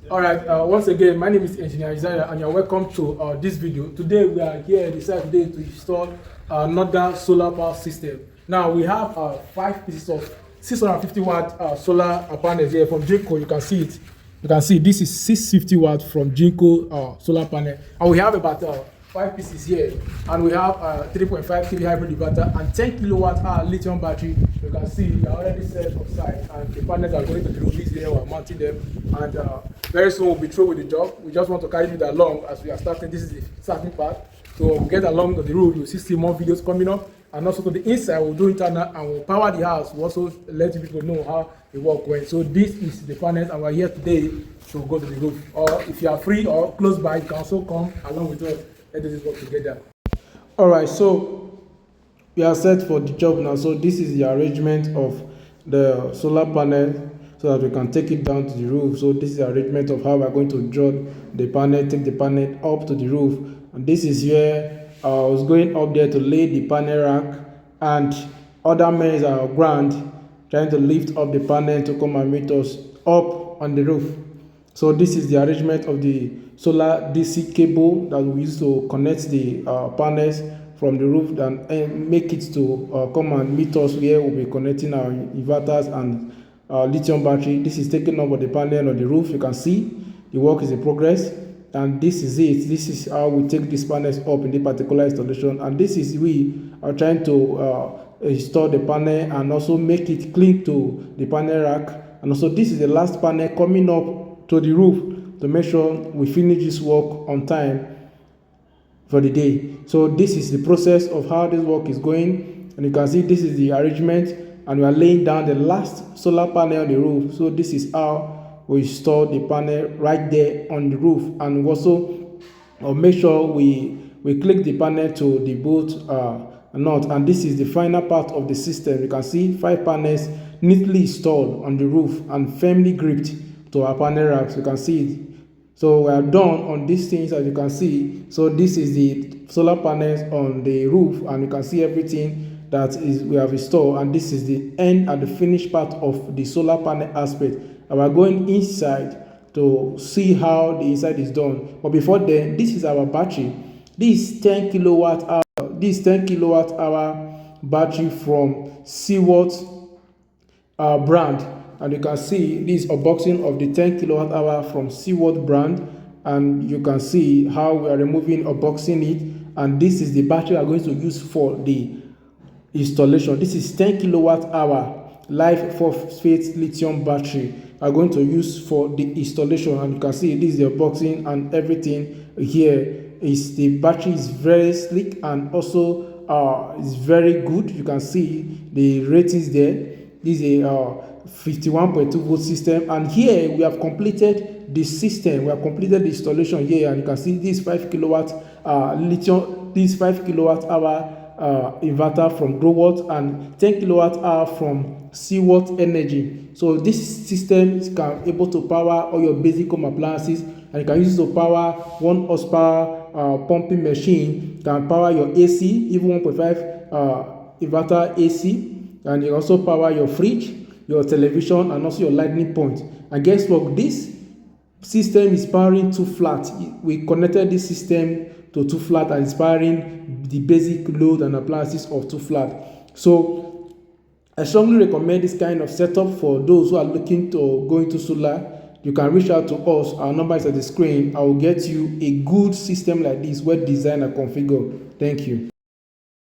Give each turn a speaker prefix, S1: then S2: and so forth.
S1: All right, once again, my name is Engineer Isaiah and you're welcome to this video. Today we are here decided today to install another solar power system. Now we have 5 pieces of 650 watt solar panels here from Jinko. You can see it. You can see this is 650 watt from Jinko solar panel, and we have about 5 pieces here, and we have 3.5 kV hybrid inverter and 10 kilowatt hour lithium battery. You can see they are already set aside, and the panels are going to the roof. This here we're mounting them, and very soon we'll be through with the job. We just want to carry you along as we are starting. This is the starting part, so we'll get along to the roof. You'll see more videos coming up, and also to the inside we'll do internal and we'll power the house. We'll also let people know how the work went. So this is the panels, and we're here today to go to the roof. Or if you are free or close by, you can also come along with us. Let's do this work together. All right, so we are set for the job now. So this is the arrangement of the solar panel so that we can take it down to the roof. So this is the arrangement of how we're going to draw the panel, take the panel up to the roof. And this is where I was going up there to lay the panel rack, and other men are on ground trying to lift up the panel to come and meet us up on the roof. So this is the arrangement of the solar DC cable that we use to connect the panels from the roof and make it to come and meet us where we'll be connecting our inverters and lithium battery. This is taking over the panel on the roof. You can see the work is in progress, and this is it. This is how we take these panels up in the particular installation, and this is we are trying to install the panel and also make it clean to the panel rack. And also this is the last panel coming up to the roof to make sure we finish this work on time for the day. So this is the process of how this work is going, and you can see this is the arrangement, and we are laying down the last solar panel on the roof. So this is how we install the panel right there on the roof, and also make sure we click the panel to the bolt nut, and this is the final part of the system. You can see 5 panels neatly installed on the roof and firmly gripped to our panel racks. You can see it. So we are done on these things, as you can see. So this is the solar panels on the roof, and you can see everything that is we have installed, and this is the end and the finished part of the solar panel aspect. And we are going inside to see how the inside is done. But before then, this is our battery. This 10 kilowatt hour. This 10 kilowatt hour battery from Cwort brand. And you can see this unboxing of the 10 kilowatt hour from Cwort brand, and you can see how we are removing, unboxing it. And this is the battery we are going to use for the installation. This is 10 kilowatt hour live phosphate lithium battery we are going to use for the installation. And you can see this is the unboxing, and everything here is the battery is very slick, and also is very good. You can see the ratings there. This is a 51.2 volt system, and here we have completed the system. We have completed the installation here, and you can see this 5 kilowatt lithium, this 5 kilowatt hour inverter from Growatt, and 10 kilowatt hour from Cwort energy. So this system is able to power all your basic home appliances, and you can use it to power 1 horsepower pumping machine, can power your AC, even 1.5 inverter AC, and you also power your fridge, your television, and also your lightning point. And guess what? This system is powering 2 flat. We connected this system to 2 flat and is powering the basic load and appliances of 2 flat. So I strongly recommend this kind of setup for those who are looking to go into solar. You can reach out to us. Our number is at the screen. I will get you a good system like this, well designed and configured. Thank you.